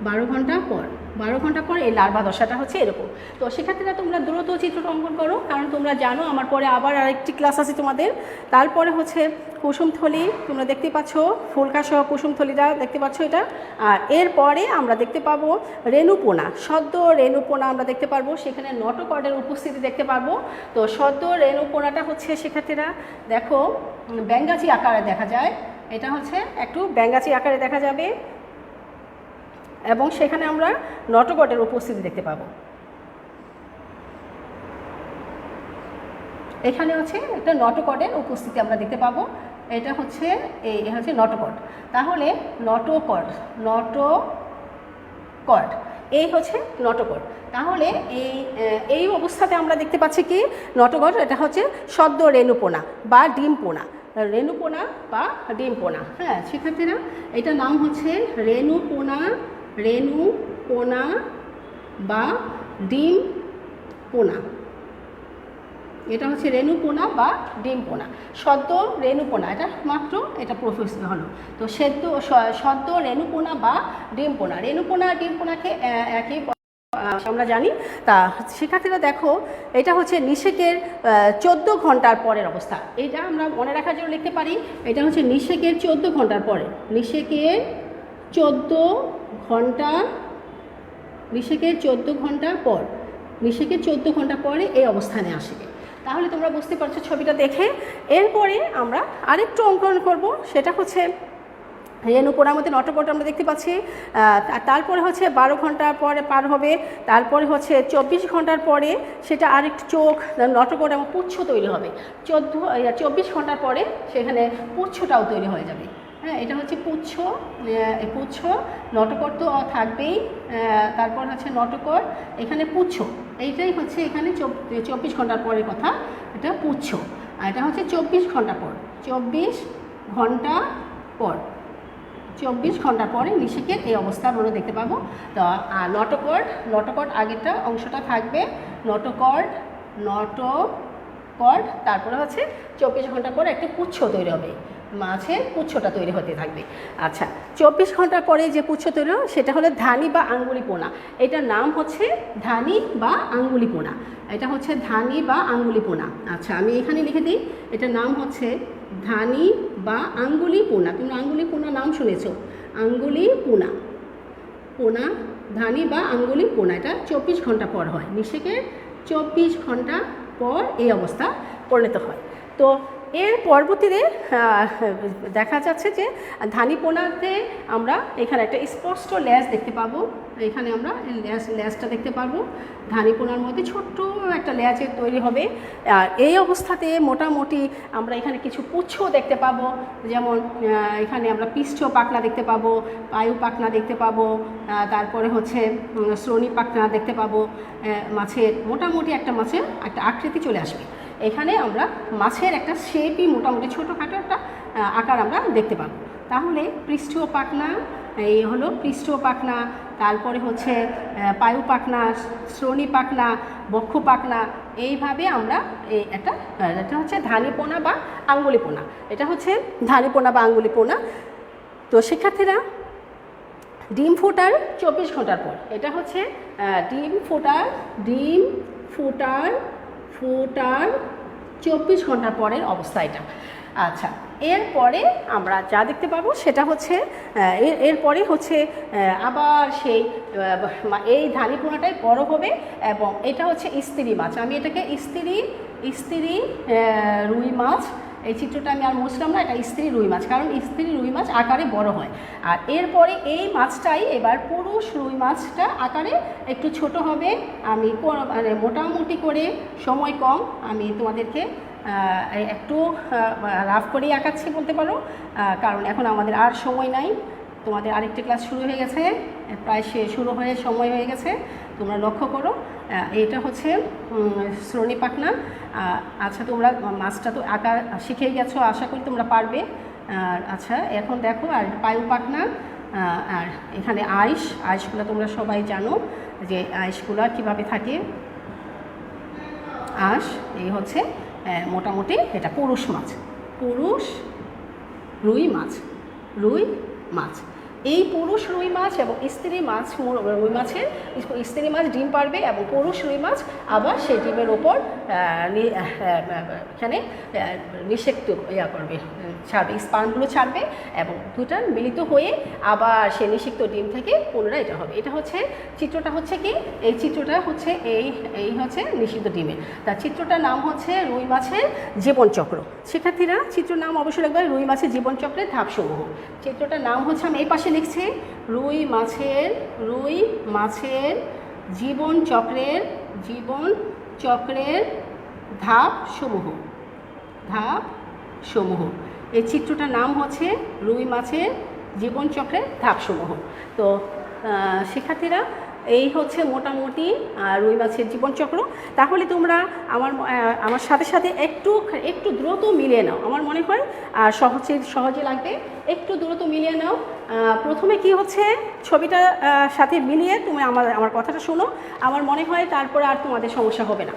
12 ঘন্টা পর, 12 ঘন্টা পর এই লার্ভা দশাটা হচ্ছে এরকম। তো শিক্ষার্থীরা তোমরা দ্রুত চিত্রটা অঙ্কন করো, কারণ তোমরা জানো আমার পরে আবার আরেকটি ক্লাস আছে তোমাদের। তারপরে হচ্ছে কুসুমথলি, তোমরা দেখতে পাচ্ছ ফুলকা সহ কুসুমথলিটা দেখতে পাচ্ছ এটা। আর এরপরে আমরা দেখতে পাবো রেণুপোনা, সদ্য রেণুপোনা আমরা দেখতে পারবো, সেখানে নটোকর্ডের উপস্থিতি দেখতে পারবো। তো সদ্য রেণুপোনাটা হচ্ছে শিক্ষার্থীরা দেখো ব্যাঙ্গাচি আকারে দেখা যায়, এটা হচ্ছে একটু ব্যাঙ্গাচি আকারে দেখা যাবে এবং সেখানে আমরা নটোকর্ডের উপস্থিতি দেখতে পাবো। এখানে হচ্ছে একটা নটোকর্ডের উপস্থিতি আমরা দেখতে পাবো, এটা হচ্ছে এই হচ্ছে নটোকর্ড। তাহলে নটোকর্ড, নটোকর্ড এই হচ্ছে নটোকর্ড। তাহলে এই অবস্থাতে আমরা দেখতে পাচ্ছি কি নটোকর্ড, এটা হচ্ছে সদ্য রেণুপোনা বা ডিমপোনা, রেণুপোনা বা ডিমপোনা। হ্যাঁ শিক্ষার্থীরা এটার নাম হচ্ছে রেণুপোনা, রেণুপোনা বা ডিমপোনা, এটা হচ্ছে রেণুপোনা বা ডিমপোনা, সদ্য রেণুপোনা, এটা মাত্র এটা প্রফেশন হলো। তো সদ্য রেণুপোনা বা ডিমপোনা, রেণুপোনা ডিমপোনাকে একই আমরা জানি। তা শিক্ষার্থীরা দেখো এটা হচ্ছে নিষেকের 14 ঘন্টার পরের অবস্থা, এটা আমরা মনে রাখার জন্য লিখতে পারি, এটা হচ্ছে নিষেকের 14 ঘন্টার পরে, নিষেকের 14 ঘন্টা, নিষেকের 14 ঘন্টার পর, নিষেকের 14 ঘন্টা পরে এই অবস্থানে আসে। তাহলে তোমরা বুঝতে পারছো ছবিটা দেখে। এরপরে আমরা আরেকটু অঙ্কন করব, সেটা হচ্ছে রেণুপোনার মধ্যে নটোকর্ড আমরা দেখতে পাচ্ছি। তারপরে হচ্ছে 12 ঘন্টা পরে পার হবে, তারপরে হচ্ছে 24 ঘন্টার পরে সেটা আরেকটু চোখ, নটোকর্ড এবং পুচ্ছ তৈরি হবে। 24 ঘন্টার পরে সেখানে পুচ্ছটাও তৈরি হয়ে যাবে। হ্যাঁ এটা হচ্ছে পুচ্ছ, পুচ্ছ, নটোকর্ড তো থাকবেই, তারপর হচ্ছে নটোকর্ড, এখানে পুচ্ছ, এইটাই হচ্ছে এখানে 24 ঘন্টার পরের কথা, এটা পুচ্ছ। আর এটা হচ্ছে 24 ঘন্টা পর, 24 ঘন্টা পর, 24 ঘন্টা পরে নিষেকের এই অবস্থা আমরা দেখতে পাবো। তো নটোকর্ড, নটোকর্ড আগেরটা অংশটা থাকবে, নটোকর্ড, নটোকর্ড, তারপরে হচ্ছে 24 ঘন্টা পরে একটা পুচ্ছ তৈরি হবে, মাছের পুচ্ছটা তৈরি হতে থাকবে। আচ্ছা 24 ঘন্টার পরে যে পুচ্ছ তৈরি হবে সেটা হলো ধানি বা আঙ্গুলিপোনা, এটার নাম হচ্ছে ধানি বা আঙ্গুলিপোনা, এটা হচ্ছে ধানি বা আঙ্গুলিপোনা। আচ্ছা আমি এখানে লিখে দিই, এটার নাম হচ্ছে ধানি বা আঙ্গুলিপোনা, তোমরা আঙ্গুলিপোনা নাম শুনেছো, আঙ্গুলিপোনা, পোনা, ধানি বা আঙ্গুলিপোনা, এটা 24 ঘন্টা পর হয়, নিষেকের 24 ঘন্টা পর এই অবস্থা পরিণত হয়। তো এর পরবর্তীতে দেখা যাচ্ছে যে ধানিপোনাতে আমরা এখানে একটা স্পষ্ট লেজ দেখতে পাবো, এখানে আমরা লেজটা দেখতে পাবো, ধানিপোনার মধ্যে ছোট্ট একটা লেজের তৈরি হবে। আর এই অবস্থাতে মোটামুটি আমরা এখানে কিছু পুচ্ছ দেখতে পাবো, যেমন এখানে আমরা পৃষ্ঠ পাখনা দেখতে পাবো, পায়ু পাখনা দেখতে পাবো, তারপরে হচ্ছে শ্রোণী পাখনা দেখতে পাবো, মাছের মোটামুটি একটা মাছের একটা আকৃতি চলে আসবে। এখানে আমরা মাছের একটা শেপই মোটামুটি ছোটোখাটো একটা আকার আমরা দেখতে পাবো। তাহলে পৃষ্ঠীয় পাখনা, এই হলো পৃষ্ঠ পাখনা, তারপরে হচ্ছে পায়ু পাখনা, শ্রোণী পাখনা, বক্ষ পাখনা। এইভাবে আমরা এটা হচ্ছে ধানীপোনা বা আঙ্গুলিপোনা, এটা হচ্ছে ধানীপোনা বা আঙ্গুলিপোনা। তো শিক্ষার্থীরা, ডিম ফোটার 24 ঘন্টার পর, এটা হচ্ছে ডিম ফোটার 24 ঘন্টার পরের অবস্থা এটা। আচ্ছা, এরপরে আমরা যা দেখতে পাবো সেটা হচ্ছে এরপরে হচ্ছে আবার সেই এই ধানীপোনাটাই বড় হবে, এবং এটা হচ্ছে স্ত্রী মাছ। আমি এটাকে স্ত্রী রুই মাছ, এই চিত্রটা আমি আর মুছলাম না, এটা স্ত্রী রুই মাছ, কারণ স্ত্রী রুই মাছ আকারে বড় হয়। আর এরপরে এই মাছটাই এবার পুরুষ রুই মাছটা আকারে একটু ছোট হবে। আমি মানে মোটামুটি করে, সময় কম, আমি তোমাদেরকে একটু রাফ করেই আঁকাচ্ছি বলতে পারো, কারণ এখন আমাদের আর সময় নাই। তোমাদের আরেকটি ক্লাস শুরু হয়ে গেছে, প্রায় শুরু হয়ে সময় হয়ে গেছে, তোমরা লক্ষ্য করো। এটা হচ্ছে শ্রোণী পাখনা। আচ্ছা, তোমরা মাছটা তো আঁকা শিখেই গেছো, আশা করি তোমরা পারবে। আচ্ছা, এখন দেখো, আর পায়ু পাখনা, আর এখানে আইসগুলো তোমরা সবাই জানো যে আইসগুলো কীভাবে থাকে। এই হচ্ছে মোটামুটি এটা পুরুষ মাছ, পুরুষ রুই মাছ। এই পুরুষ রুই মাছ এবং স্ত্রী মাছ, রুই মাছের স্ত্রী মাছ ডিম পারবে, এবং পুরুষ রুই মাছ আবার সেই ডিমের ওপর এখানে নিষেক্ত করবে, ছাড়বে, স্পার্মগুলো ছাড়বে, এবং দুটা মিলিত হয়ে আবার সেই নিষিক্ত ডিম থেকে পুনরায় এটা হবে। এটা হচ্ছে চিত্রটা হচ্ছে কি, এই চিত্রটা হচ্ছে এই হচ্ছে নিষিক্ত ডিমের। তার চিত্রটার নাম হচ্ছে রুই মাছের জীবনচক্র। শিক্ষার্থীরা, চিত্রের নাম অবশ্যই রাখবে, রুই মাছের জীবনচক্রের ধাপসমূহ। চিত্রটার নাম হচ্ছে, আমি এই পাশে লিখছি, রুই মাছের জীবনচক্রের ধাপসমূহ। এই চিত্রটার নাম হচ্ছে রুই মাছের জীবনচক্রের ধাপসমূহ। তো শিক্ষার্থীরা, এই হচ্ছে মোটামুটি রুই মাছের জীবনচক্র। তাহলে তোমরা আমার সাথে সাথে একটু দ্রুত মিলিয়ে নাও, আমার মনে হয় আর সহজে লাগবে। একটু দ্রুত মিলিয়ে নাও। প্রথমে কি হচ্ছে, ছবিটা সাথে মিলিয়ে তুমি আমার কথাটা শোনো, আমার মনে হয় তারপরে আর তোমাদের সমস্যা হবে না।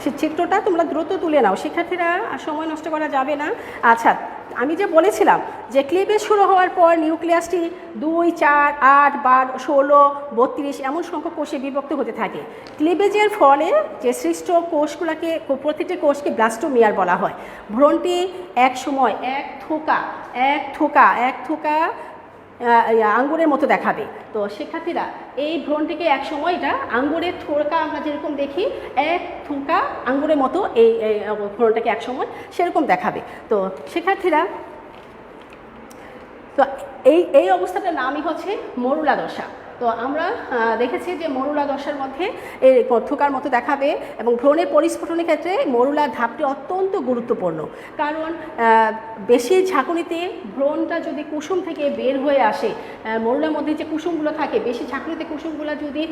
সে চিত্রটা তোমরা দ্রুত তুলে নাও শিক্ষার্থীরা, আর সময় নষ্ট করা যাবে না। আচ্ছা, আমি যে বলেছিলাম যে ক্লিভেজ শুরু হওয়ার পর নিউক্লিয়াসটি 2, 4, 8, 12, 16, 32 এমন সংখ্যক কোষে বিভক্ত হতে থাকে। ক্লিভেজের ফলে যে সৃষ্ট কোষগুলোকে, প্রতিটি কোষকে ব্লাস্টোমিয়ার বলা হয়। ভ্রূণটি এক সময় এক থোকা আঙ্গুরের মতো দেখাবে। তো শিক্ষার্থীরা, এই ভ্রূণটিকে এক সময় এটা আঙ্গুরের থোকা, আমরা যেরকম দেখি এক থোকা আঙ্গুরের মতো, এই ভ্রূণটাকে এক সময় সেরকম দেখাবে। তো শিক্ষার্থীরা, তো এই অবস্থাটার নামই হচ্ছে মরুলা দশা। তো আমরা দেখেছি যে মরুলা দশার মধ্যে এই থোকার মতো দেখাবে, এবং ভ্রূণের পরিস্ফুটনের ক্ষেত্রে মরুলার ধাপটি অত্যন্ত গুরুত্বপূর্ণ, কারণ বেশি ঝাঁকুনিতে ভ্রূণটা যদি কুসুম থেকে বের হয়ে আসে, মরুলার মধ্যে যে কুসুমগুলো থাকে, বেশি ঝাঁকুনিতে কুসুমগুলো যদি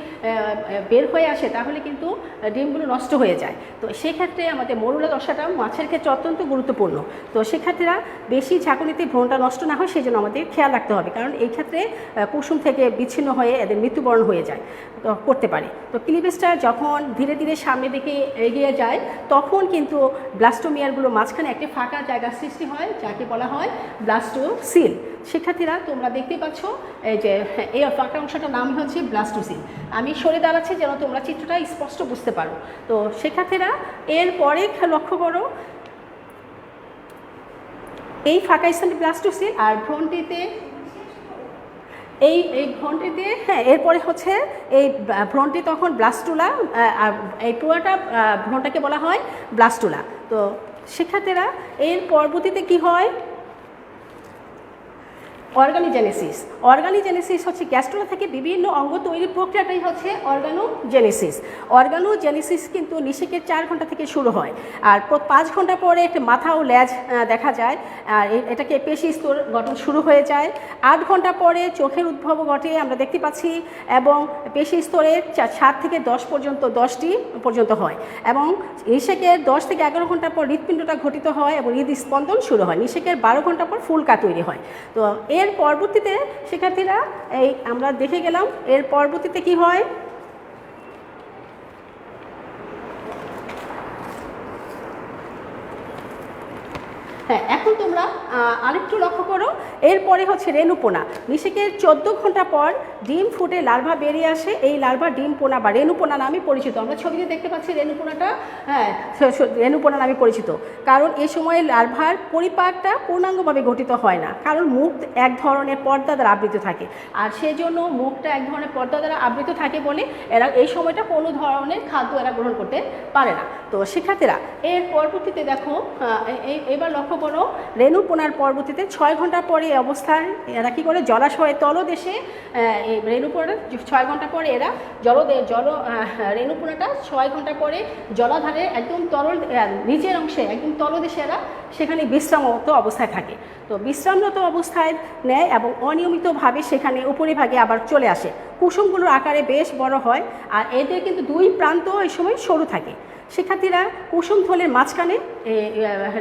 বের হয়ে আসে, তাহলে কিন্তু ডিমগুলো নষ্ট হয়ে যায়। তো সেক্ষেত্রে আমাদের মরুলা দশাটা মাছের ক্ষেত্রে অত্যন্ত গুরুত্বপূর্ণ। তো শিক্ষার্থীরা, বেশি ঝাঁকুনিতে ভ্রূণটা নষ্ট না হয় সেই জন্য আমাদের খেয়াল রাখতে হবে, কারণ এই ক্ষেত্রে কুসুম থেকে বিচ্ছিন্ন হয়ে এদের মৃত্যুবরণ হয়ে যায়, করতে পারে। তো ক্লিভেজটা যখন ধীরে ধীরে সামনের দিকে এগিয়ে যায়, তখন কিন্তু ব্লাস্টোমিয়ারগুলো মাঝখানে একটি ফাঁকা জায়গা সৃষ্টি হয়, যাকে বলা হয় ব্লাস্টোসিল। শিক্ষার্থীরা, তোমরা দেখতে পাচ্ছ এই যে এই ফাঁকা অংশটার নাম হচ্ছে ব্লাস্টোসিল। আমি সরে দাঁড়াচ্ছি যেন তোমরা চিত্রটা স্পষ্ট বুঝতে পারো। তো শিক্ষার্থীরা, এরপরে লক্ষ্য করো, এই ফাঁকা স্থানটি ব্লাস্টোসিল, আর ভ্রূণটিতে এই ভ্রূণটিতে, এরপরে হচ্ছে এই ভ্রূণটি তখন ব্লাস্টুলা, আর এই পুরোটা ভ্রূণটাকে বলা হয় ব্লাস্টুলা। তো শিক্ষার্থীরা, এর পরবর্তীতে কি হয়, অর্গানোজেনেসিস। অর্গানোজেনেসিস হচ্ছে গ্যাস্ট্রোলা থেকে বিভিন্ন অঙ্গ তৈরির প্রক্রিয়াটাই হচ্ছে অর্গানোজেনেসিস। অর্গানোজেনেসিস কিন্তু নিষেকের 4 ঘন্টা থেকে শুরু হয়, আর 5 ঘন্টা পরে একটা মাথা ও লেজ দেখা যায়, আর এটাকে পেশি স্তর গঠন শুরু হয়ে যায়। 8 ঘন্টা পরে চোখের উদ্ভব ঘটে আমরা দেখতে পাচ্ছি, এবং পেশি স্তরের 7 থেকে 10 পর্যন্ত 10টি পর্যন্ত হয়, এবং নিষেকের 10 থেকে 11 ঘন্টা পর হৃৎপিণ্ডটা ঘটিত হয় এবং হৃদস্পন্দন শুরু হয়। নিষেকের 12 ঘন্টা পর ফুলকা তৈরি হয়। তো এর পরবর্তীতে শিক্ষার্থীরা এই আমরা দেখে গেলাম, এর পরবর্তীতে কি হয়। হ্যাঁ, এখন তোমরা আরেকটু লক্ষ্য করো, এরপরে হচ্ছে রেণুপোনা। নিষেকের 14 ঘন্টা পর ডিম ফুটে লার্ভা বেরিয়ে আসে। এই লার্ভা ডিম পোনা বা রেণুপোনা নামে পরিচিত। আমরা ছবিতে দেখতে পাচ্ছি রেণুপোনাটা, হ্যাঁ রেণুপোনা নামে পরিচিত, কারণ এ সময় লার্ভার পরিপাকটা পূর্ণাঙ্গভাবে গঠিত হয় না, কারণ মুখ এক ধরনের পর্দা দ্বারা আবৃত থাকে, আর সেই জন্য মুখটা এক ধরনের পর্দা দ্বারা আবৃত থাকে বলে এরা এই সময়টা কোনো ধরনের খাদ্য এরা গ্রহণ করতে পারে না। তো শিক্ষার্থীরা এর পরবর্তীতে দেখো, এবার লক্ষ্য করো, রেণুপোনার পরবর্তীতে 6 ঘন্টা পরে অবস্থায় এরা কী করে, জলাশয়ের তলদেশে এই রেণুপোনাটা 6 ঘন্টা পরে এরা রেণুপোনাটা 6 ঘন্টা পরে জলাধারে একদম তরল নিচের অংশে একদম তলদেশে এরা সেখানে বিশ্রামরত অবস্থায় থাকে। তো বিশ্রামরত অবস্থায় নেয় এবং অনিয়মিতভাবে সেখানে উপরিভাগে আবার চলে আসে। কুসুমগুলোর আকারে বেশ বড় হয়, আর এদের কিন্তু 2 প্রান্ত এই সময় সরু থাকে। শিক্ষার্থীরা কুসুম থলের মাঝখানে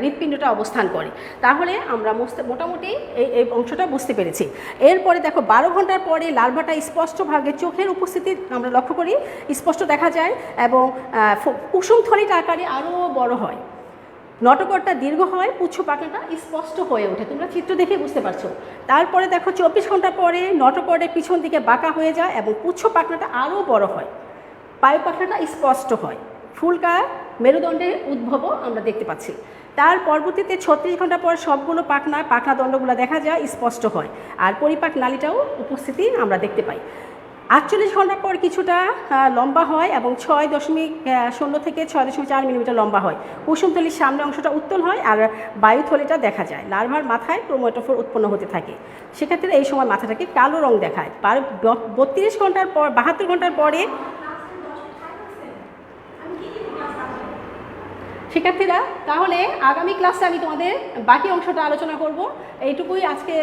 হৃৎপিণ্ডটা অবস্থান করে। তাহলে আমরা মোটামুটি এই অংশটা বুঝতে পেরেছি। এরপরে দেখো 12 ঘন্টার পরে লার্ভাটা স্পষ্টভাবে চোখের উপস্থিতি আমরা লক্ষ্য করি, স্পষ্ট দেখা যায়, এবং কুসুম থলিটা আকারে আরও বড় হয়। নটকটটা দীর্ঘ হয়, পুচ্ছ পাখনাটা স্পষ্ট হয়ে ওঠে, তোমরা চিত্র দেখে বুঝতে পারছো। তারপরে দেখো 24 ঘন্টা পরে নটকটের পিছন দিকে বাঁকা হয়ে যায় এবং পুচ্ছ পাখনাটা আরও বড় হয়, পায়ু পাখনাটা স্পষ্ট হয়, ফুলকা মেরুদণ্ডের উদ্ভবও আমরা দেখতে পাচ্ছি। তার পরবর্তীতে 36 ঘন্টা পর সবগুলো পাখনাদণ্ডগুলো দেখা যায়, স্পষ্ট হয়, আর পরিপাক নালীটাও উপস্থিতি আমরা দেখতে পাই। 48 ঘন্টা পর কিছুটা লম্বা হয় এবং 6.0 থেকে 6.4 মিলিমিটার লম্বা হয়। কুসুমথলির সামনে অংশটা উত্তল হয়, আর বায়ুথলিটা দেখা যায়। লার্ভার মাথায় ক্রোমাটোফোর উৎপন্ন হতে থাকে। সেক্ষেত্রে এই সময় মাথাটাকে কালো রং দেখায়। 32 ঘন্টার পর 72 ঘন্টার পরে শিক্ষার্থীরা, তাহলে আগামী ক্লাসে আমি তোমাদের বাকি অংশটা আলোচনা করব। এইটুকুই আজকে।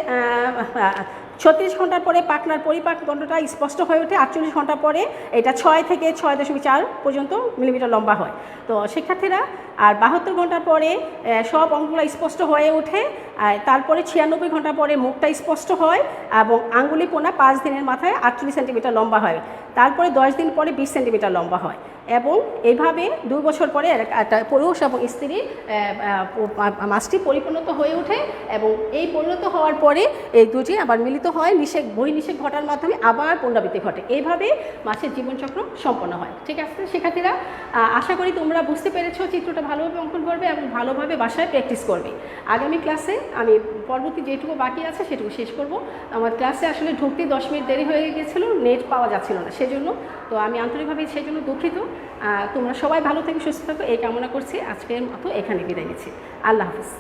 36 ঘন্টার পরে পাখনার পরিপাক দণ্ডটা স্পষ্ট হয়ে ওঠে। 48 ঘন্টা পরে এটা 6 থেকে 6.4 পর্যন্ত মিলিমিটার লম্বা হয়। তো শিক্ষার্থীরা, আর 72 ঘন্টা পরে সব অঙ্গগুলো স্পষ্ট হয়ে ওঠে। তারপরে 96 ঘন্টা পরে মুখটা স্পষ্ট হয় এবং আঙ্গুলি পোনা 5 দিনের মাথায় 48 সেন্টিমিটার লম্বা হয়। তারপরে 10 দিন পরে 20 সেন্টিমিটার লম্বা হয়, এবং এইভাবে 2 বছর পরে একটা পুরুষ এবং স্ত্রী মাছটি পরিপূর্ণত হয়ে ওঠে, এবং এই পরিণত হওয়ার পরে এই দুটি আবার মিলিত হয়, বহির্নিষেক ঘটার মাধ্যমে আবার পুনরাবৃত্তি ঘটে। এইভাবে মাছের জীবনচক্র সম্পন্ন হয়। ঠিক আছে শিক্ষার্থীরা, আশা করি তোমরা বুঝতে পেরেছো, চিত্রটা ভালোভাবে অঙ্কন করবে এবং ভালোভাবে বাসায় প্র্যাকটিস করবে। আগামী ক্লাসে আমি পরবর্তী যেটুকু বাকি আছে সেটুকু শেষ করব। আমার ক্লাসে আসলে ঢুকতে 10 মিনিট দেরি হয়ে গিয়েছিল, নেট পাওয়া যাচ্ছিল না, সেজন্য। তো আমি আন্তরিকভাবে সেজন্য দুঃখিত। তোমরা সবাই ভালো থেকে সুস্থ থাকো এই কামনা করছি। আজকের মতো এখানে বিদায় নিচ্ছি। আল্লাহ হাফিজ।